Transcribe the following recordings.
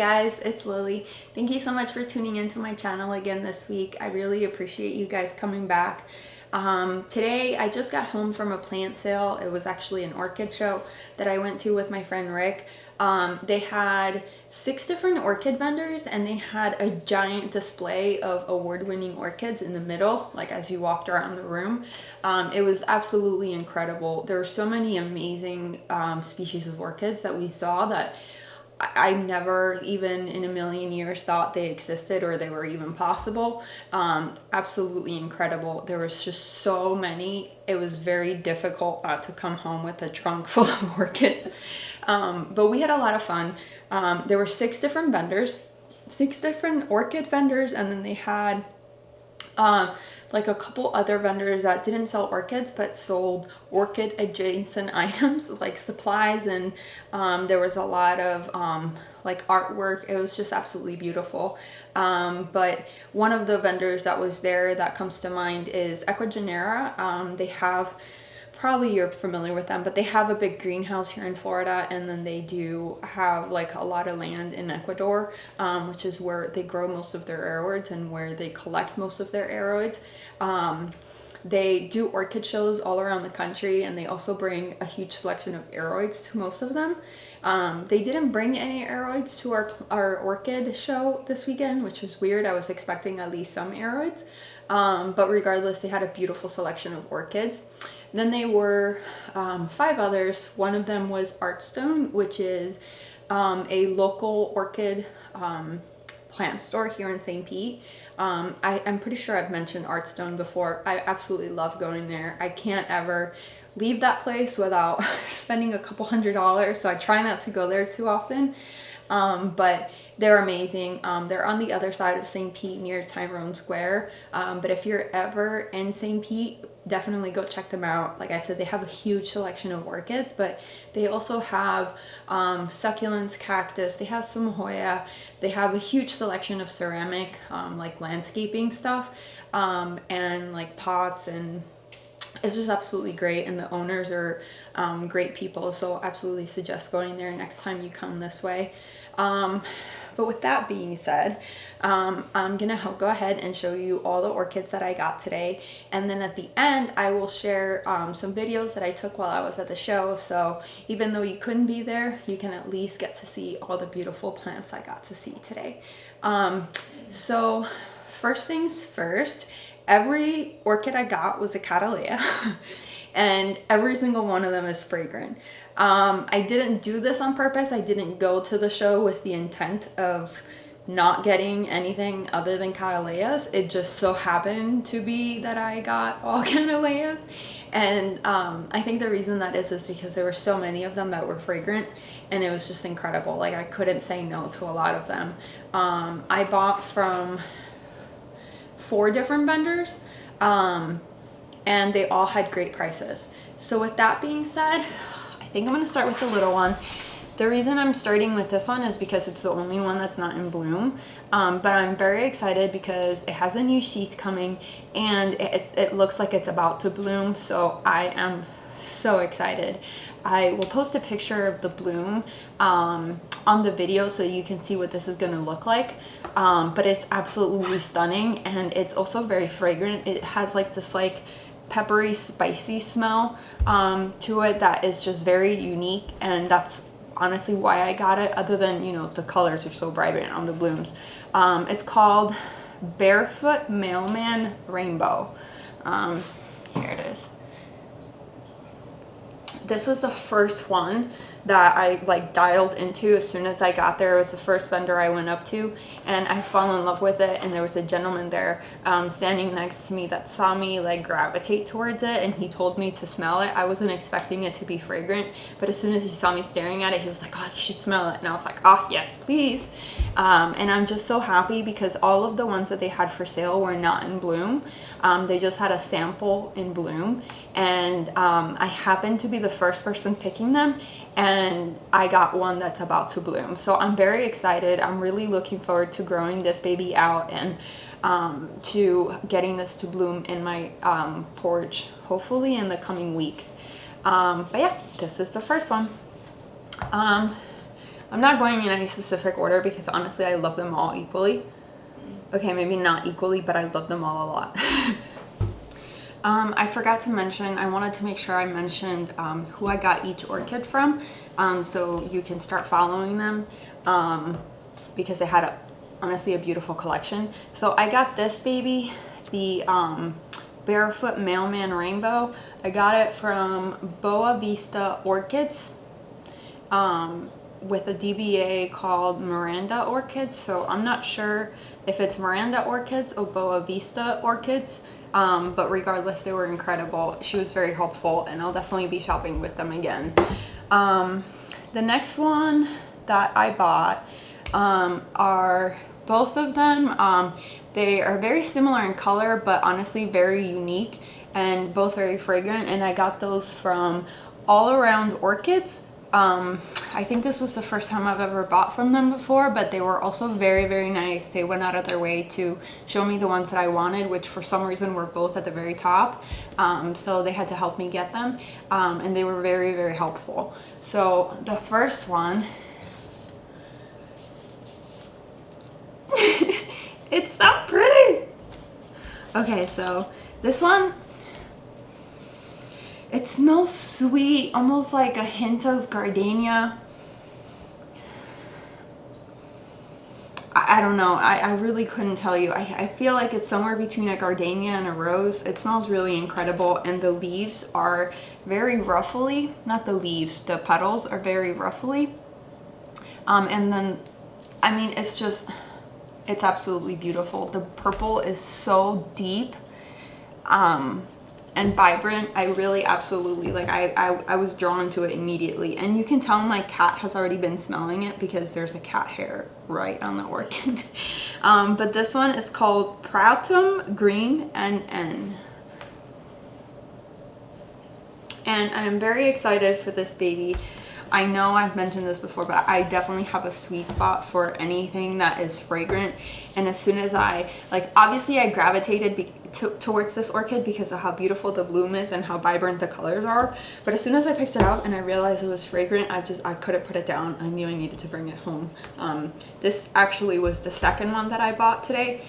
guys, it's Lily. Thank you so much for tuning into my channel again this week. I really appreciate you guys coming back. Today I just got home from a plant sale. It was actually an orchid show that I went to with my friend Rick. They had 6 different orchid vendors and they had a giant display of award-winning orchids in the middle, like as you walked around the room. It was absolutely incredible. There were so many amazing species of orchids that we saw that I never even in a million years thought they existed or they were even possible. Absolutely incredible. There was just so many. It was very difficult to come home with a trunk full of orchids. But we had a lot of fun. There were 6 different vendors, 6 different orchid vendors, and then they had like a couple other vendors that didn't sell orchids but sold orchid adjacent items like supplies, and there was a lot of like artwork. It was just absolutely beautiful. But one of the vendors that was there that comes to mind is Ecuagenera. They have, probably you're familiar with them, but they have a big greenhouse here in Florida, and then they do have like a lot of land in Ecuador, which is where they grow most of their aroids and where they collect most of their aroids. They do orchid shows all around the country, and they also bring a huge selection of aroids to most of them. They didn't bring any aroids to our orchid show this weekend, which was weird. I was expecting at least some aroids, but regardless, they had a beautiful selection of orchids. Then they were 5 others. One of them was Artstone, which is a local orchid plant store here in St. Pete. I'm pretty sure I've mentioned Artstone before. I absolutely love going there. I can't ever leave that place without spending a couple $100s, so I try not to go there too often. But they're amazing. They're on the other side of St. Pete near Tyrone Square. But if you're ever in St. Pete, definitely go check them out. Like I said, they have a huge selection of orchids, but they also have succulents, cactus. They have some Hoya. They have a huge selection of ceramic, like landscaping stuff, and like pots, and it's just absolutely great. And the owners are great people, so absolutely suggest going there next time you come this way. But with that being said, I'm gonna go ahead and show you all the orchids that I got today, and then at the end I will share some videos that I took while I was at the show, so even though you couldn't be there, you can at least get to see all the beautiful plants I got to see today. So first things first, every orchid I got was a Cattleya and every single one of them is fragrant. I didn't do this on purpose. I didn't go to the show with the intent of not getting anything other than Cattleyas. It just so happened to be that I got all Cattleyas, and I think the reason that is because there were so many of them that were fragrant, and it was just incredible. Like, I couldn't say no to a lot of them. I bought from 4 different vendors, and they all had great prices. So with that being said, I think I'm going to start with the little one. The reason I'm starting with this one is because it's the only one that's not in bloom, but I'm very excited because it has a new sheath coming, and it looks like it's about to bloom, so I am so excited. I will post a picture of the bloom on the video so you can see what this is going to look like, but it's absolutely stunning, and it's also very fragrant. It has like this like peppery, spicy smell to it that is just very unique, and that's honestly why I got it, other than, you know, the colors are so vibrant on the blooms. It's called Barefoot Mailman Rainbow. Here it is. This was the first one that I like dialed into as soon as I got there. It was the first vendor I went up to, and I fell in love with it. And there was a gentleman there standing next to me that saw me like gravitate towards it, and he told me to smell it. I wasn't expecting it to be fragrant, but as soon as he saw me staring at it, he was like, "Oh, you should smell it." And I was like, "Oh yes, please." And I'm just so happy because all of the ones that they had for sale were not in bloom. They just had a sample in bloom, and I happened to be the first person picking them, and I got one that's about to bloom. So I'm very excited. I'm really looking forward to growing this baby out and to getting this to bloom in my porch, hopefully in the coming weeks. But yeah, this is the first one. I'm not going in any specific order because honestly I love them all equally. Okay, maybe not equally, but I love them all a lot. I forgot to mention, I wanted to make sure I mentioned who I got each orchid from, so you can start following them, because they had honestly a beautiful collection. So I got this baby, the Barefoot Mailman Rainbow. I got it from Boa Vista Orchids, with a DBA called Miranda Orchids. So I'm not sure if it's Miranda Orchids or Boa Vista Orchids, but regardless, they were incredible. She was very helpful, and I'll definitely be shopping with them again. The next one that I bought are both of them. They are very similar in color, but honestly very unique and both very fragrant, and I got those from All Around Orchids. I think this was the first time I've ever bought from them before, but they were also very, very nice. They went out of their way to show me the ones that I wanted, which for some reason were both at the very top. So they had to help me get them, and they were very, very helpful. So the first one, it's so pretty. Okay, so this one, it smells sweet, almost like a hint of gardenia. I don't know, I really couldn't tell you. I feel like it's somewhere between a gardenia and a rose. It smells really incredible, and the leaves are very ruffly. Not the leaves, the petals are very ruffly. And then, I mean, it's just, it's absolutely beautiful. The purple is so deep and vibrant. I really absolutely, like, I was drawn to it immediately. And you can tell my cat has already been smelling it because there's a cat hair right on the orchid. But this one is called Pratum Green NN. And I'm very excited for this baby. I know I've mentioned this before, but I definitely have a sweet spot for anything that is fragrant. And as soon as I, like, obviously I gravitated towards this orchid because of how beautiful the bloom is and how vibrant the colors are. But as soon as I picked it up and I realized it was fragrant, I couldn't put it down. I knew I needed to bring it home. This actually was the second one that I bought today.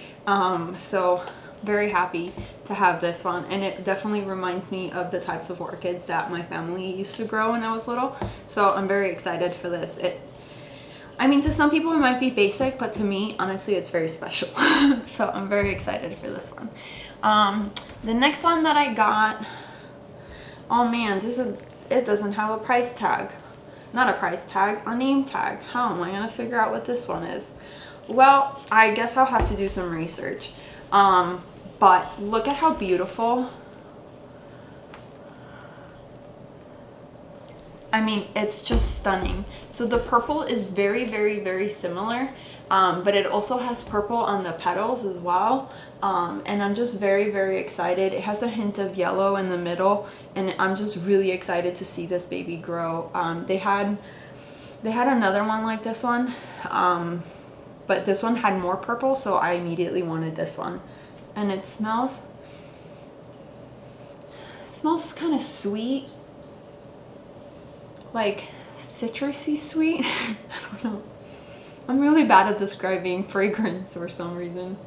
So very happy to have this one, and it definitely reminds me of the types of orchids that my family used to grow when I was little. So I'm very excited for this. I mean, to some people it might be basic, but to me, honestly, it's very special. So I'm very excited for this one. The next one that I got, oh man, it doesn't have a price tag. Not a price tag, a name tag. How am I gonna figure out what this one is? Well, I guess I'll have to do some research. But look at how beautiful. I mean, it's just stunning. So the purple is very, very, very similar, but it also has purple on the petals as well. And I'm just very, very excited. It has a hint of yellow in the middle, and I'm just really excited to see this baby grow. They had another one like this one, but this one had more purple, so I immediately wanted this one. And it smells kind of sweet, like citrusy sweet. I don't know. I'm really bad at describing fragrance for some reason.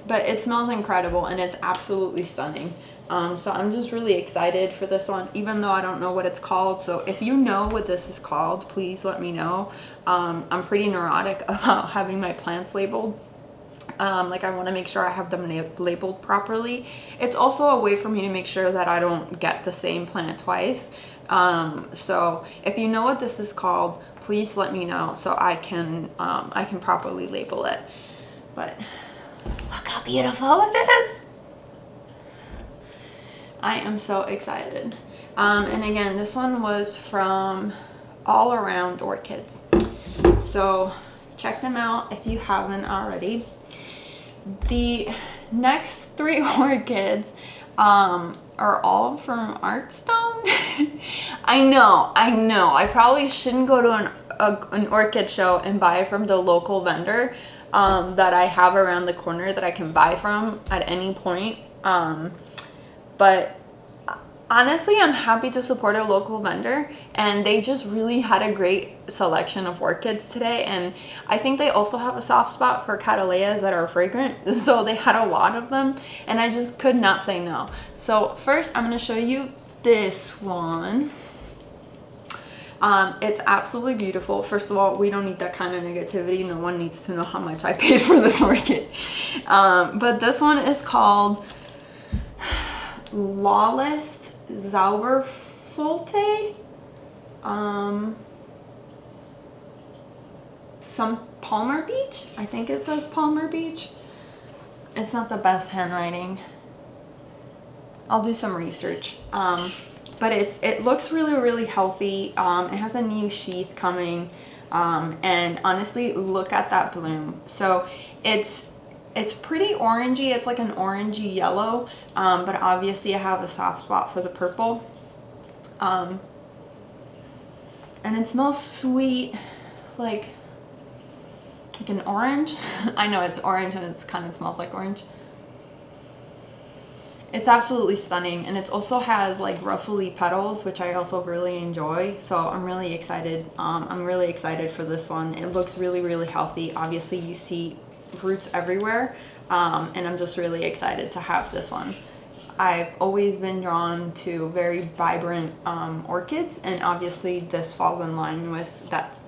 But it smells incredible, and it's absolutely stunning. So I'm just really excited for this one, even though I don't know what it's called. So if you know what this is called, please let me know. I'm pretty neurotic about having my plants labeled. Like, I want to make sure I have them labeled properly. It's also a way for me to make sure that I don't get the same plant twice. So if you know what this is called, please let me know so I can properly label it. But look how beautiful it is. I am so excited. And again, this one was from All Around Orchids. So check them out if you haven't already. The next three orchids are all from Artstone. I know. I probably shouldn't go to an orchid show and buy from the local vendor that I have around the corner that I can buy from at any point. But honestly, I'm happy to support a local vendor, and they just really had a great selection of orchids today. And I think they also have a soft spot for cattleyas that are fragrant, so they had a lot of them, and I just could not say no. So first I'm going to show you this one. It's absolutely beautiful. First of all, we don't need that kind of negativity. No one needs to know how much I paid for this orchid. But this one is called LAWLESS ZAUBERFLöTE. Some Palmer Beach. I think it says Palmer Beach. It's not the best handwriting. I'll do some research. But it looks really healthy. It has a new sheath coming, and honestly, look at that bloom. So it's pretty orangey. It's like an orangey yellow, but obviously I have a soft spot for the purple. And it smells sweet, like an orange. I know it's orange and it's kind of smells like orange. It's absolutely stunning, and it also has like ruffly petals, which I also really enjoy. So I'm really excited. I'm really excited for this one. It looks really healthy. Obviously you see roots everywhere, and I'm just really excited to have this one. I've always been drawn to very vibrant orchids, and obviously this falls in line with that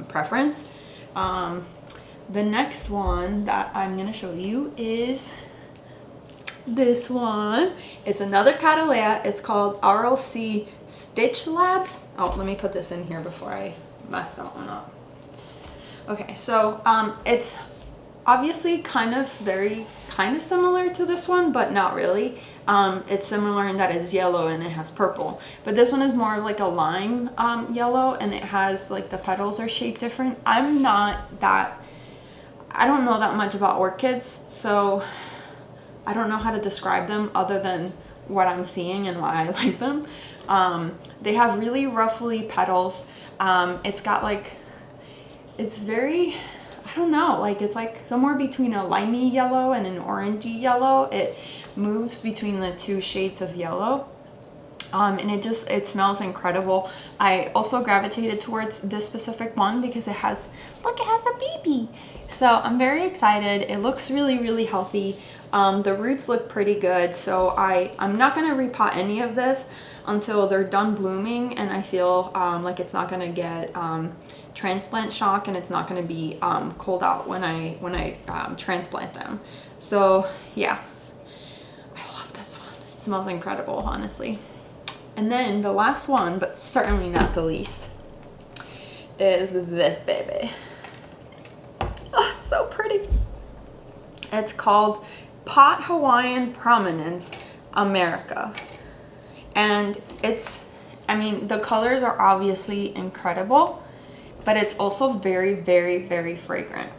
preference. The next one that I'm going to show you is this one. It's another Cattleya. It's called RLC Stitch Labs. Oh, let me put this in here before I mess that one up. Okay, so it's obviously kind of similar to this one, but not really. It's similar in that it's yellow and it has purple, but this one is more like a lime yellow, and it has like the petals are shaped different. I don't know that much about orchids, so I don't know how to describe them other than what I'm seeing and why I like them. They have really ruffly petals. It's got like, it's very, I don't know, like it's like somewhere between a limey yellow and an orangey yellow. It moves between the two shades of yellow. And it smells incredible. I also gravitated towards this specific one because it has a baby. So I'm very excited. It looks really healthy. The roots look pretty good. So I'm not going to repot any of this until they're done blooming, and I feel like it's not going to get transplant shock, and it's not going to be cold out when I transplant them. So yeah, I love this one. It smells incredible, honestly. And then the last one, but certainly not the least, is this baby. Oh, it's so pretty. It's called Pot Hawaiian Prominence America. And I mean, the colors are obviously incredible, but it's also very fragrant.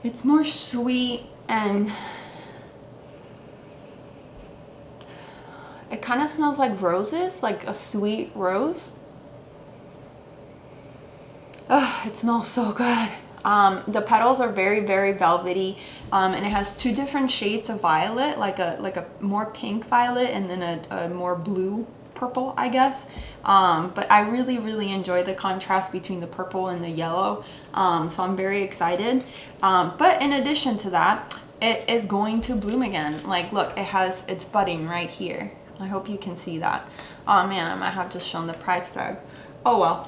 It's more sweet, and it kind of smells like roses, like a sweet rose. Oh, it smells so good. The petals are very velvety, and it has two different shades of violet, like a more pink violet and then a more blue purple, I guess. But I really enjoy the contrast between the purple and the yellow, so I'm very excited. But in addition to that, it is going to bloom again. Like, look, it's budding right here. I hope you can see that. Oh man, I might have just shown the price tag. Oh well.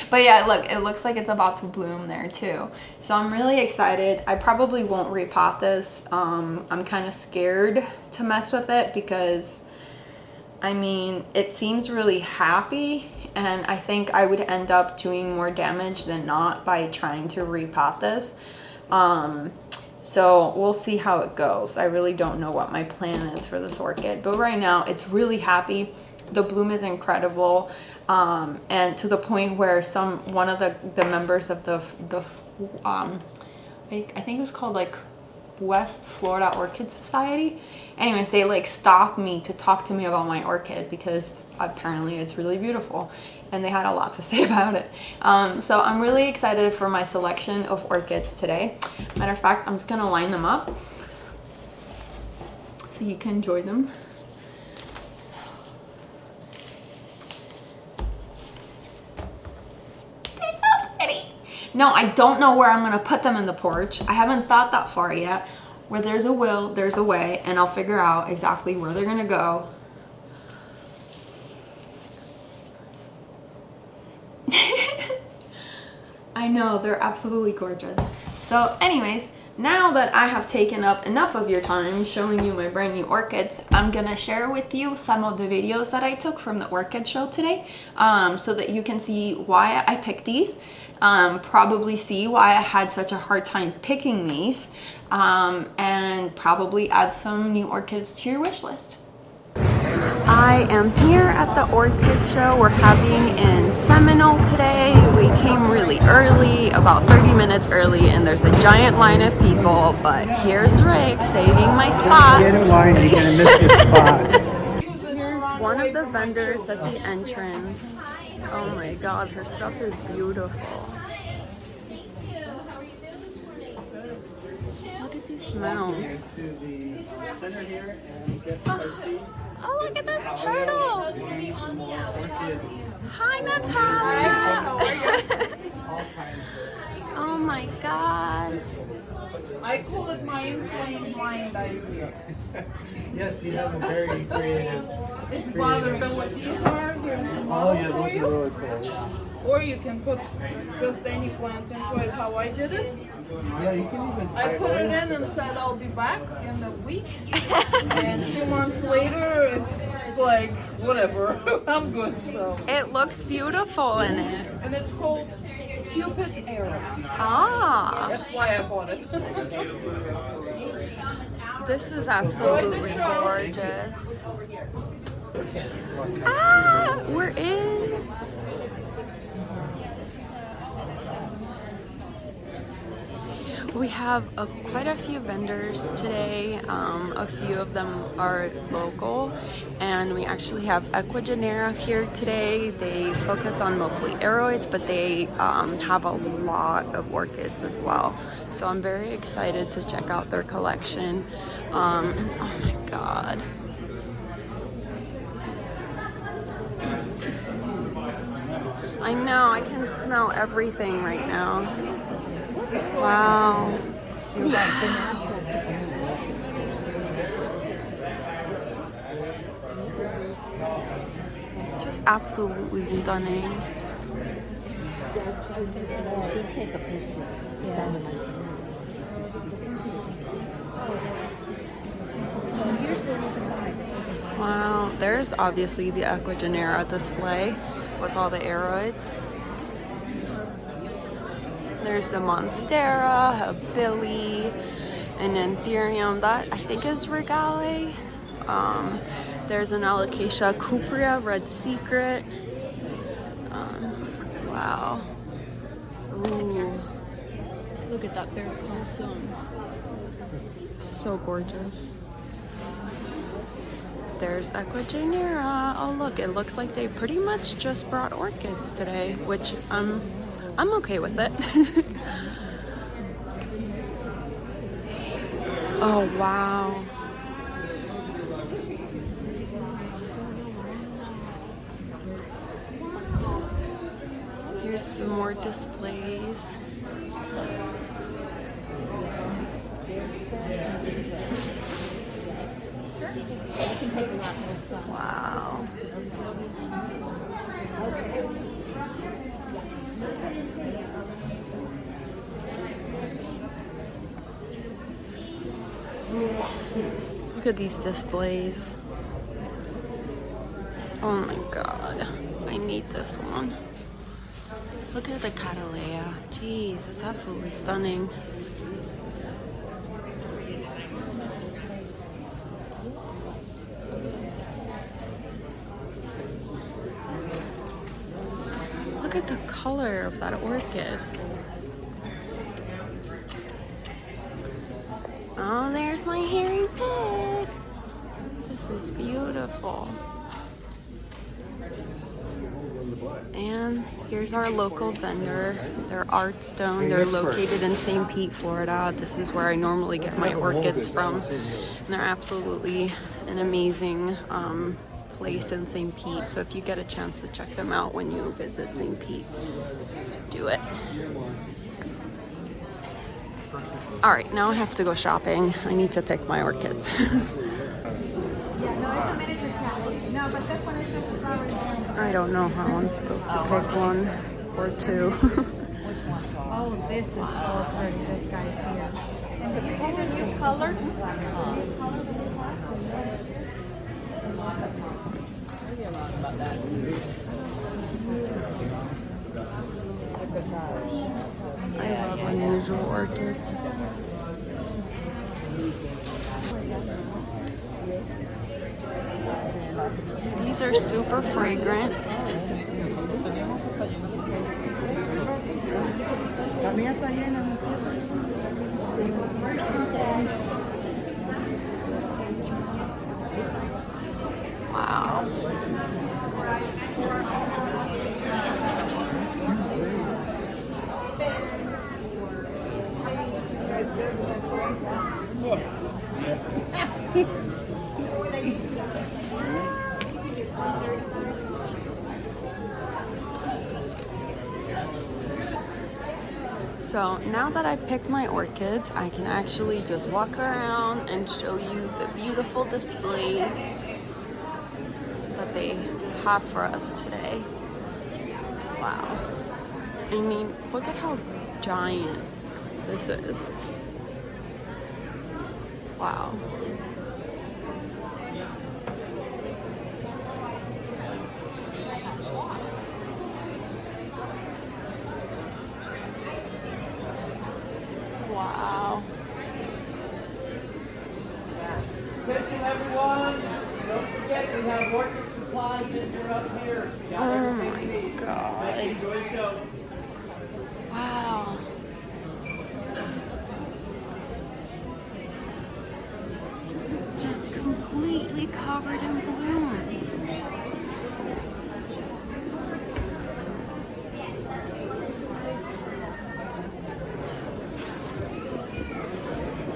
But yeah, look, it looks like it's about to bloom there too. So I'm really excited. I probably won't repot this. I'm kind of scared to mess with it because, I mean, it seems really happy, and I think I would end up doing more damage than not by trying to repot this. So we'll see how it goes. I really don't know what my plan is for this orchid, but right now it's really happy. The bloom is incredible, and to the point where one of the members of the I think it was called like West Florida Orchid Society. Anyways, they like stopped me to talk to me about my orchid because apparently it's really beautiful, and they had a lot to say about it. So I'm really excited for my selection of orchids today. Matter of fact, I'm just gonna line them up so you can enjoy them. No, I don't know where I'm gonna put them in the porch. I haven't thought that far yet. Where there's a will, there's a way, and I'll figure out exactly where they're gonna go. I know, they're absolutely gorgeous. So anyways, now that I have taken up enough of your time showing you my brand new orchids, I'm gonna share with you some of the videos that I took from the orchid show today, so that you can see why I picked these, probably see why I had such a hard time picking these, and probably add some new orchids to your wish list. I am here at the orchid show we're having in Seminole today. We came really early, about 30 minutes early, and there's a giant line of people, but here's Rick saving my spot. Get in line, you're gonna miss your spot. Here's one of the vendors at the entrance. Oh my god, her stuff is beautiful. Look at these smells. Oh, look at this turtle! Hi, Natalia! Oh my god! I call it my inflamed mind idea. Yes, you have a very creative. It's bothered, but what these are, they're Oh yeah, those are really cool. or you can put just any plant into it, how I did it. Yeah, you can even. I put it in and said I'll be back in a week. And 2 months later, it's like, whatever, I'm good, so. It looks beautiful in it. And it's called Cupid Era. Ah! That's why I bought it. This is absolutely gorgeous. Ah! We're in! We have quite a few vendors today. A few of them are local, and we actually have Equigenera here today. They focus on mostly aroids, but they have a lot of orchids as well. So I'm very excited to check out their collection. And oh my god. I know, I can smell everything right now. Wow. Just absolutely stunning. She'd take a picture. Wow, there's obviously the Equigenera display with all the aroids. There's the Monstera, a Billy, an Anthurium, that I think is Regale. There's an Alocasia cuprea, Red Secret. Wow. Ooh. Look at that Varicosum. So gorgeous. There's Equigenera. Oh look, it looks like they pretty much just brought orchids today, which I'm okay with it. Oh wow. Here's some more displays. Wow. Look at these displays. Oh my god. I need this one. Look at the Catalea. Jeez, it's absolutely stunning. Look at the color of that orchid. Oh, there's my hairy pig. This is beautiful. And here's our local vendor. They're Artstone. They're located in St. Pete, Florida. This is where I normally get my orchids from. And they're absolutely an amazing place in St. Pete. So if you get a chance to check them out when you visit St. Pete, do it. All right, now I have to go shopping. I need to pick my orchids. I don't know how I'm supposed to pick one or two. Oh, this is so pretty. This guy's here. And the color? I love unusual orchids. These are super fragrant. Wow. So now that I picked my orchids, I can actually just walk around and show you the beautiful displays that they have for us today. Wow. I mean, look at how giant this is. Wow. Wow. Attention everyone, don't forget we have orchid supplies that are up here. Oh my God. Enjoy the show. Wow. This is just completely covered in blooms.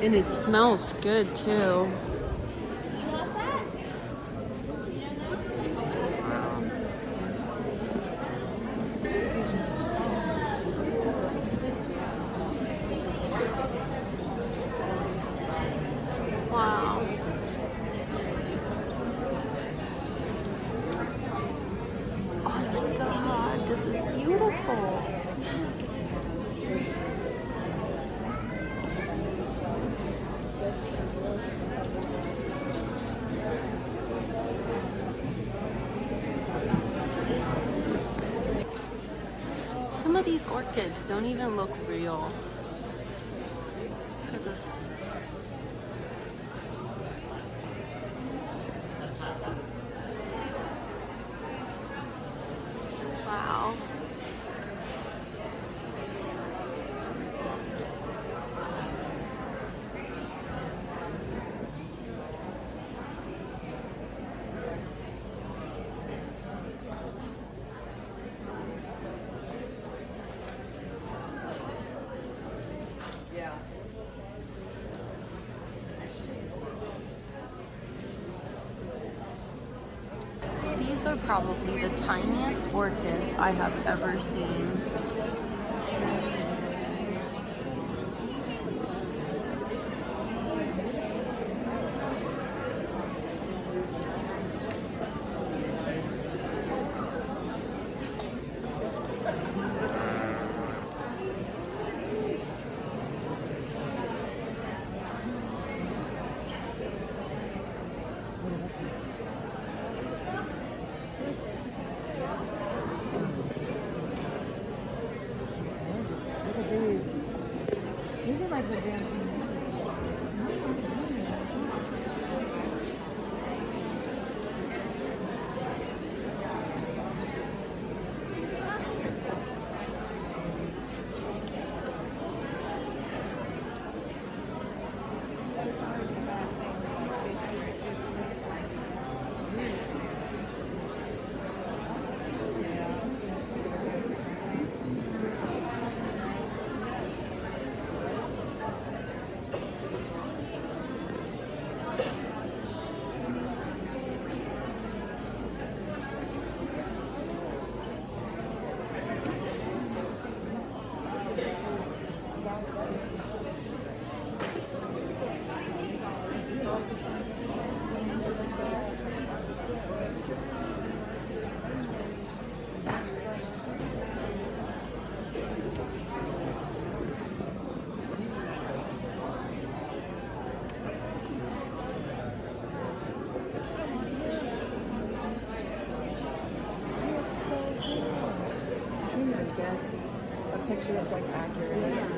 And it smells good too. Wow. Oh my God, this is beautiful. Some of these orchids don't even look real. Look at this. Wow. These are probably the tiniest orchids I have ever seen. get a picture that's like accurate.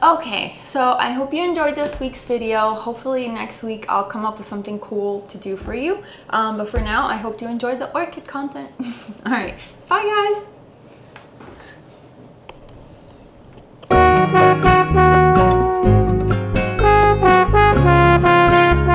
Okay, so I hope you enjoyed this week's video. Hopefully next week I'll come up with something cool to do for you. But for now, I hope you enjoyed the orchid content. All right, bye guys.